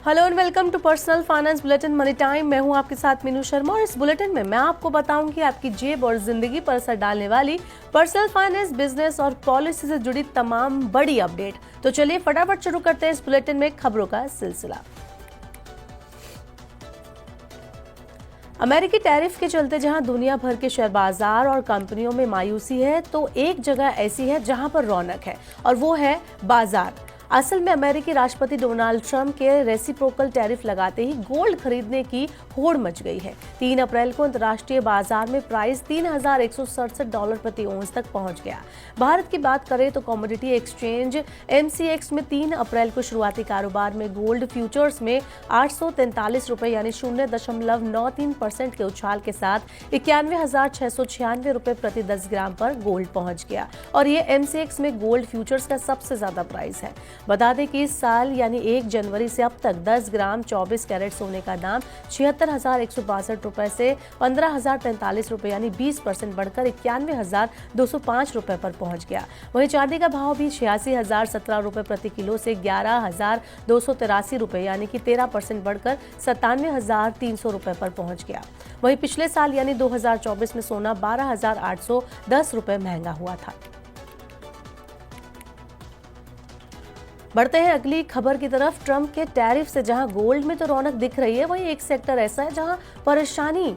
Hello and welcome to personal finance bulletin money time. मैं हूं आपके साथ मीनू शर्मा और इस बुलेटिन में मैं आपको बताऊंगी आपकी जेब और जिंदगी पर असर डालने वाली पर्सनल फाइनेंस, बिजनेस और पॉलिसी से जुड़ी तमाम बड़ी अपडेट। तो चलिए फटाफट शुरू करते हैं इस बुलेटिन में खबरों का सिलसिला। अमेरिकी टैरिफ के चलते जहां दुनिया भर के शेयर बाजार और कंपनियों में मायूसी है, तो एक जगह ऐसी है जहां पर रौनक है और वो है बाजार। असल में अमेरिकी राष्ट्रपति डोनाल्ड ट्रंप के रेसिप्रोकल टैरिफ लगाते ही गोल्ड खरीदने की होड़ मच गई है। 3 अप्रैल को अंतर्राष्ट्रीय बाजार में प्राइस $3,167 प्रति औंस तक पहुंच गया। भारत की बात करें तो कमोडिटी एक्सचेंज MCX में 3 अप्रैल को शुरुआती कारोबार में गोल्ड फ्यूचर्स में ₹843 यानी 0.93% के उछाल के साथ 91,696 रुपए प्रति 10 ग्राम पर गोल्ड पहुंच गया और ये MCX में गोल्ड फ्यूचर्स का सबसे ज्यादा प्राइस है। बता दें कि इस साल यानी 1 जनवरी से अब तक 10 ग्राम 24 कैरेट सोने का दाम 76,162 रुपए से 15,043 रुपए यानी 20% बढ़कर 91,205 रुपए पर पहुंच गया। वहीं चांदी का भाव भी 86,017 रुपए प्रति किलो से 11,283 रुपए यानी कि 13% बढ़कर 97,300 रुपए पर पहुंच गया। वहीं पिछले साल यानी 2024 में सोना 12,810 रुपए महंगा हुआ था। बढ़ते हैं अगली खबर की तरफ। ट्रंप के टैरिफ से जहां गोल्ड में तो रौनक दिख रही है, वहीं एक सेक्टर ऐसा है जहां परेशानी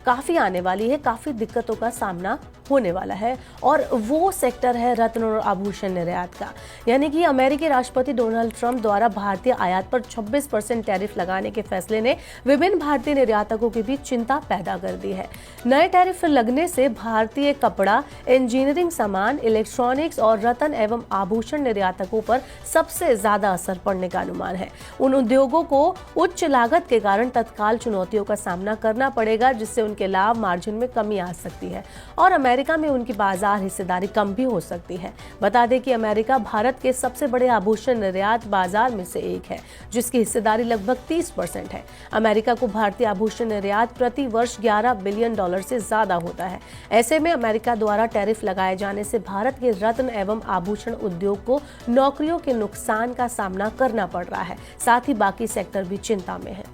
काफी आने वाली है, काफी दिक्कतों का सामना होने वाला है और वो सेक्टर है रत्न और आभूषण निर्यात का। यानी कि अमेरिकी राष्ट्रपति डोनाल्ड ट्रंप द्वारा भारतीय आयात पर 26% टैरिफ लगाने के फैसले ने विभिन्न भारतीय निर्यातकों के बीच चिंता पैदा कर दी है। नए टैरिफ लगने से भारतीय कपड़ा, इंजीनियरिंग सामान, इलेक्ट्रॉनिक्स और रत्न एवं आभूषण निर्यातकों पर सबसे ज्यादा असर पड़ने का अनुमान है। उन उद्योगों को उच्च लागत के कारण तत्काल चुनौतियों का सामना करना पड़ेगा, जिससे उनके लाभ मार्जिन में कमी आ सकती है और अमेरिका में उनकी बाजार हिस्सेदारी कम भी हो सकती है। बता दें कि अमेरिका भारत के सबसे बड़े आभूषण निर्यात बाजार में से एक है, जिसकी हिस्सेदारी लगभग 30% है। अमेरिका को भारतीय आभूषण निर्यात प्रति वर्ष $11 बिलियन से ज्यादा होता है। ऐसे में अमेरिका द्वारा टैरिफ लगाए जाने से भारत के रत्न एवं आभूषण उद्योग को नौकरियों के नुकसान का सामना करना पड़ रहा है। साथ ही बाकी सेक्टर भी चिंता में है।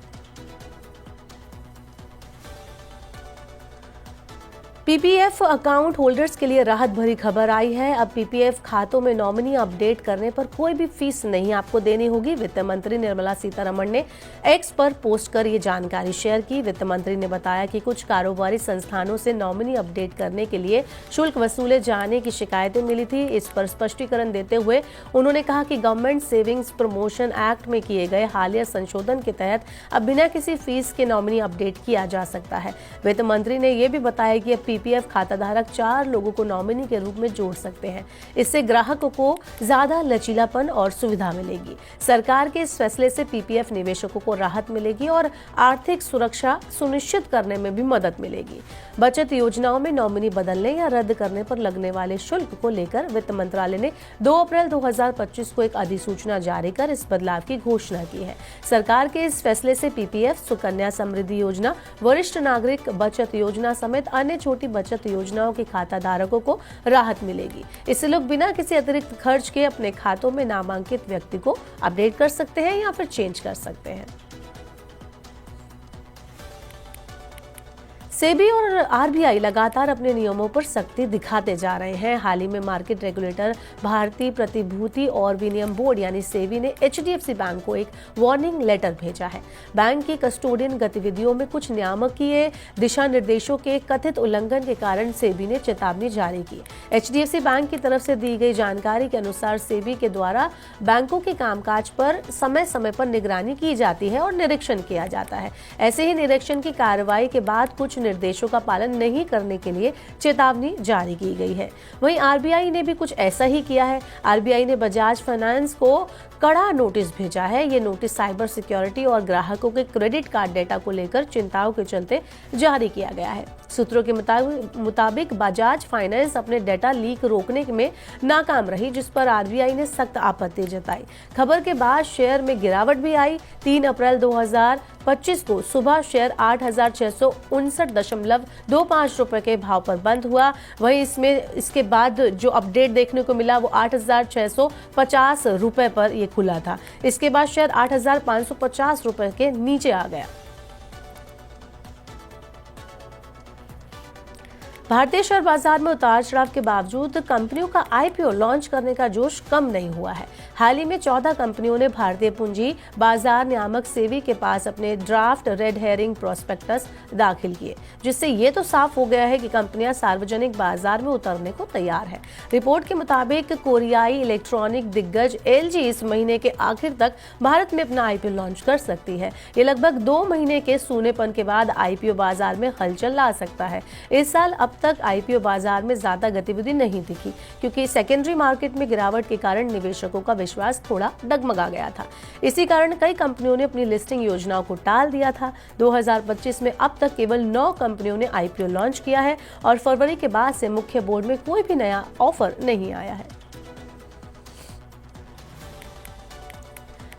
PPF अकाउंट होल्डर्स के लिए राहत भरी खबर आई है। अब PPF खातों में नॉमिनी अपडेट करने पर कोई भी फीस नहीं आपको देनी होगी। वित्त मंत्री निर्मला सीतारमण ने X पर पोस्ट कर ये जानकारी शेयर की। वित्त मंत्री ने बताया कि कुछ कारोबारी संस्थानों से नॉमिनी अपडेट करने के लिए शुल्क वसूले जाने की शिकायतें मिली थी। इस पर स्पष्टीकरण देते हुए उन्होंने कहा कि गवर्नमेंट सेविंग्स प्रमोशन एक्ट में किए गए हालिया संशोधन के तहत अब बिना किसी फीस के नॉमिनी अपडेट किया जा सकता है। वित्त मंत्री ने यह भी बताया कि अब PPF खाताधारक 4 लोगों को नॉमिनी के रूप में जोड़ सकते हैं। इससे ग्राहकों को ज्यादा लचीलापन और सुविधा मिलेगी। सरकार के इस फैसले से PPF निवेशकों को राहत मिलेगी और आर्थिक सुरक्षा सुनिश्चित करने में भी मदद मिलेगी। बचत योजनाओं में नॉमिनी बदलने या रद्द करने पर लगने वाले शुल्क को लेकर वित्त मंत्रालय ने 2 अप्रैल 2025 को एक अधिसूचना जारी कर इस बदलाव की घोषणा की है। सरकार के इस फैसले से PPF, सुकन्या समृद्धि योजना, वरिष्ठ नागरिक बचत योजना समेत अन्य छोटी बचत योजनाओं के खाता धारकों को राहत मिलेगी। इससे लोग बिना किसी अतिरिक्त खर्च के अपने खातों में नामांकित व्यक्ति को अपडेट कर सकते हैं या फिर चेंज कर सकते हैं। सेबी और RBI लगातार अपने नियमों पर सख्ती दिखाते जा रहे हैं। हाल ही में मार्केट रेगुलेटर भारतीय प्रतिभूति और विनिमय बोर्ड यानी सेबी ने HDFC बैंक को एक वार्निंग लेटर भेजा है। बैंक की कस्टोडियन गतिविधियों में कुछ नियामकीय दिशा निर्देशों के कथित उल्लंघन के कारण सेबी ने चेतावनी जारी की। HDFC बैंक की तरफ से दी गई जानकारी के अनुसार सेबी के द्वारा बैंकों के कामकाज पर समय समय पर निगरानी की जाती है और निरीक्षण किया जाता है। ऐसे ही निरीक्षण की कार्रवाई के बाद कुछ निर्देशों का पालन नहीं करने के लिए चेतावनी जारी की गई है। वहीं RBI ने भी कुछ ऐसा ही किया है। RBI ने बजाज फाइनेंस को कड़ा नोटिस भेजा है। ये नोटिस साइबर सिक्योरिटी और ग्राहकों के क्रेडिट कार्ड डेटा को लेकर चिंताओं के चलते जारी किया गया है। सूत्रों के मुताबिक बजाज फाइनेंस अपने डेटा लीक रोकने में नाकाम रही, जिस पर RBI ने सख्त आपत्ति जताई। खबर के बाद शेयर में गिरावट भी आई। 3 अप्रैल 2024 25 को सुबह शेयर 8,659.25 रुपए के भाव पर बंद हुआ। वहीं इसके बाद जो अपडेट देखने को मिला वो 8,650 रुपए पर ये खुला था। इसके बाद शेयर 8,550 रुपए के नीचे आ गया। भारतीय शेयर बाजार में उतार चढ़ाव के बावजूद कंपनियों का आईपीओ लॉन्च करने का जोश कम नहीं हुआ है। हाल ही में 14 कंपनियों ने भारतीय पूंजी बाजार नियामक सेबी के पास अपने ड्राफ्ट रेड हेरिंग प्रोस्पेक्टस दाखिल किए, जिससे ये तो साफ हो गया है कि कंपनियां सार्वजनिक बाजार में उतरने को तैयार है। रिपोर्ट के मुताबिक कोरियाई इलेक्ट्रॉनिक दिग्गज एलजी इस महीने के आखिर तक भारत में अपना आईपीओ लॉन्च कर सकती है। ये लगभग 2 महीने के सूनेपन के बाद आईपीओ बाजार में हलचल ला सकता है। इस साल अब तक आईपीओ बाजार में ज्यादा गतिविधि नहीं दिखी, क्योंकि सेकेंडरी मार्केट में गिरावट के कारण निवेशकों का विश्वास थोड़ा डगमगा गया था। इसी कारण कई कंपनियों ने अपनी लिस्टिंग योजनाओं को टाल दिया था। 2025 में अब तक केवल 9 कंपनियों ने आईपीओ लॉन्च किया है और फरवरी के बाद से मुख्य बोर्ड में कोई भी नया ऑफर नहीं आया है।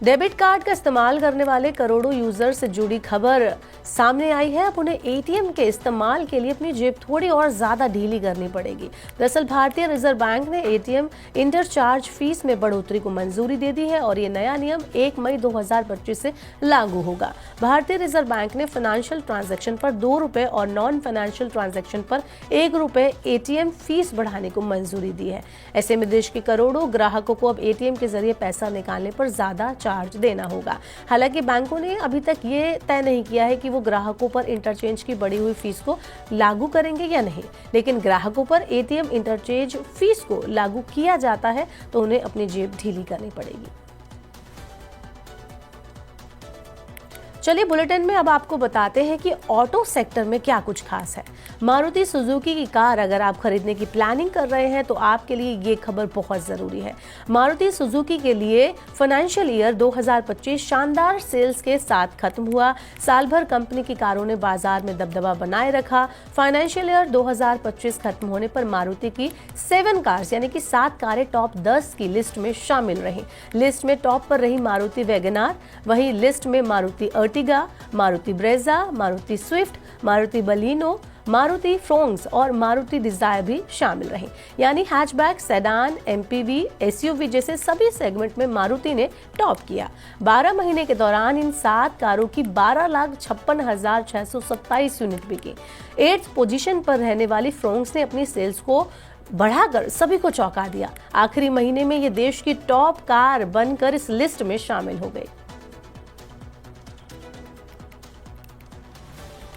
डेबिट कार्ड का इस्तेमाल करने वाले करोड़ों यूजर से जुड़ी खबर सामने आई है। अब उन्हें एटीएम के इस्तेमाल के लिए अपनी जेब थोड़ी और ज्यादा ढीली करनी पड़ेगी। दरअसल भारतीय रिजर्व बैंक ने एटीएम इंटरचार्ज फीस में बढ़ोतरी को मंजूरी दे दी है और ये नया नियम 1 मई 2025 से लागू होगा। भारतीय रिजर्व बैंक ने फाइनेंशियल ट्रांजैक्शन पर 2 रुपए और नॉन फाइनेंशियल ट्रांजैक्शन पर 1 रुपए एटीएम फीस बढ़ाने को मंजूरी दी है। ऐसे में देश के करोड़ों ग्राहकों को अब एटीएम के जरिए पैसा निकालने पर ज्यादा चार्ज देना होगा। हालांकि बैंकों ने अभी तक ये तय नहीं किया है कि वो ग्राहकों पर इंटरचेंज की बढ़ी हुई फीस को लागू करेंगे या नहीं, लेकिन ग्राहकों पर एटीएम इंटरचेंज फीस को लागू किया जाता है तो उन्हें अपनी जेब ढीली करनी पड़ेगी। चलिए बुलेटिन में अब आपको बताते हैं कि ऑटो सेक्टर में क्या कुछ खास है। मारुति सुजुकी की कार अगर आप खरीदने की प्लानिंग कर रहे हैं तो आपके लिए ये खबर बहुत जरूरी है। मारुति सुजुकी के लिए फाइनेंशियल ईयर 2025 शानदार सेल्स के साथ खत्म हुआ। साल भर कंपनी की कारों ने बाजार में दबदबा बनाए रखा। फाइनेंशियल ईयर 2025 खत्म होने पर मारुति की 7 कार्स यानी कि 7 कारें टॉप 10 की लिस्ट में शामिल रही। लिस्ट में टॉप पर रही मारुति वैगनार, वहीं लिस्ट में Maruti Ertiga, Maruti Brezza, Maruti Swift, Maruti Baleno, Maruti Fronx और मारुति डिजायर भी शामिल रही। यानी हैचबैक, सेडान, एमपीवी, एसयूवी जैसे सभी सेगमेंट में मारुति ने टॉप किया। 12 महीने के दौरान इन 7 कारों की 12,56,627 यूनिट बिकी। 8th पोजीशन पर रहने वाली फ्रोंक्स ने अपनी सेल्स को बढ़ाकर सभी को चौंका दिया। आखिरी महीने में ये देश की टॉप कार बनकर इस लिस्ट में शामिल हो गई।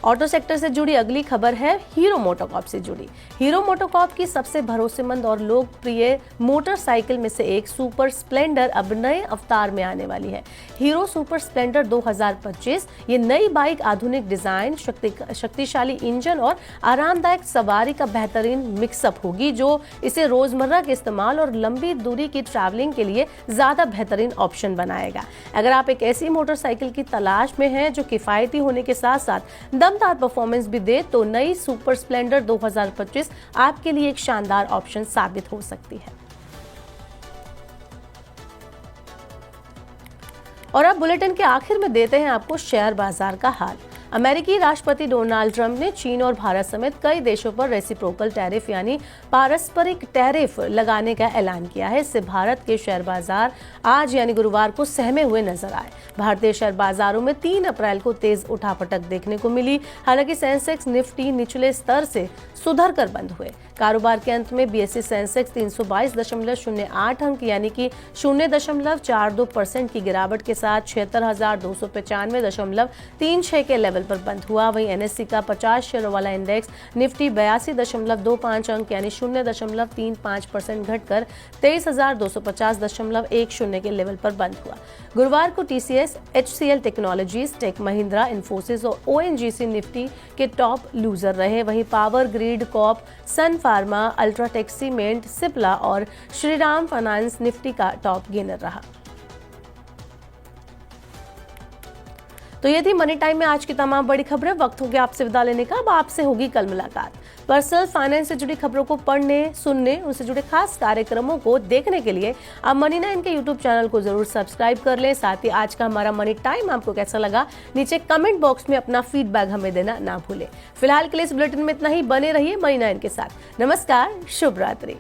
ऑटो सेक्टर से जुड़ी अगली खबर है हीरो मोटोकॉर्प से जुड़ी। हीरो मोटोकॉर्प की सबसे भरोसेमंद और लोकप्रिय मोटरसाइकिल में से एक सुपर स्प्लेंडर अब नए अवतार में आने वाली है। हीरो सुपर स्प्लेंडर 2025 ये नई बाइक आधुनिक डिजाइन, शक्तिशाली इंजन और आरामदायक सवारी का बेहतरीन मिक्सअप होगी, जो इसे रोजमर्रा के इस्तेमाल और लंबी दूरी की ट्रैवलिंग के लिए ज्यादा बेहतरीन ऑप्शन बनाएगा। अगर आप एक ऐसी मोटरसाइकिल की तलाश में हैं जो किफायती होने के साथ साथ दमदार परफॉर्मेंस भी दे, तो नई सुपर स्प्लेंडर 2025 आपके लिए एक शानदार ऑप्शन साबित हो सकती है। और अब बुलेटिन के आखिर में देते हैं आपको शेयर बाजार का हाल। अमेरिकी राष्ट्रपति डोनाल्ड ट्रंप ने चीन और भारत समेत कई देशों पर रेसिप्रोकल टैरिफ यानी पारस्परिक टैरिफ लगाने का ऐलान किया है। इससे भारत के शेयर बाजार आज यानी गुरुवार को सहमे हुए नजर आए। भारतीय शेयर बाजारों में 3 अप्रैल को तेज उठापटक देखने को मिली। हालांकि सेंसेक्स निफ्टी निचले स्तर से सुधर कर बंद हुए। कारोबार के अंत में बीएसई सेंसेक्स 322.08 अंक यानी कि 0.42% की गिरावट के साथ 76,295.36 के लेवल पर बंद हुआ। वहीं एनएससी का 50 शेयरों वाला इंडेक्स निफ्टी 82.25 अंक यानी 0.35% घटकर 23,250.10 के लेवल पर बंद हुआ। गुरुवार को TCS, HCL technologies, tech Mahindra, Infosys और ओएनजीसी निफ्टी के टॉप लूजर रहे। वहीं power grid corp, sun pharma, UltraTech cement, Cipla और श्रीराम फाइनेंस निफ्टी का टॉप गेनर रहा। तो ये थी मनी टाइम में आज की तमाम बड़ी खबरें। वक्त हो गया आपसे विदा लेने का, अब आपसे होगी कल मुलाकात। पर्सनल फाइनेंस से जुड़ी खबरों को पढ़ने, सुनने, उनसे जुड़े खास कार्यक्रमों को देखने के लिए आप मनी 9 के यूट्यूब चैनल को जरूर सब्सक्राइब कर लें। साथ ही आज का हमारा मनी टाइम आपको कैसा लगा, नीचे कमेंट बॉक्स में अपना फीडबैक हमें देना ना भूलें। फिलहाल के लिए इस बुलेटिन में इतना ही। बने रहिए मनी 9 के साथ। नमस्कार, शुभ रात्रि।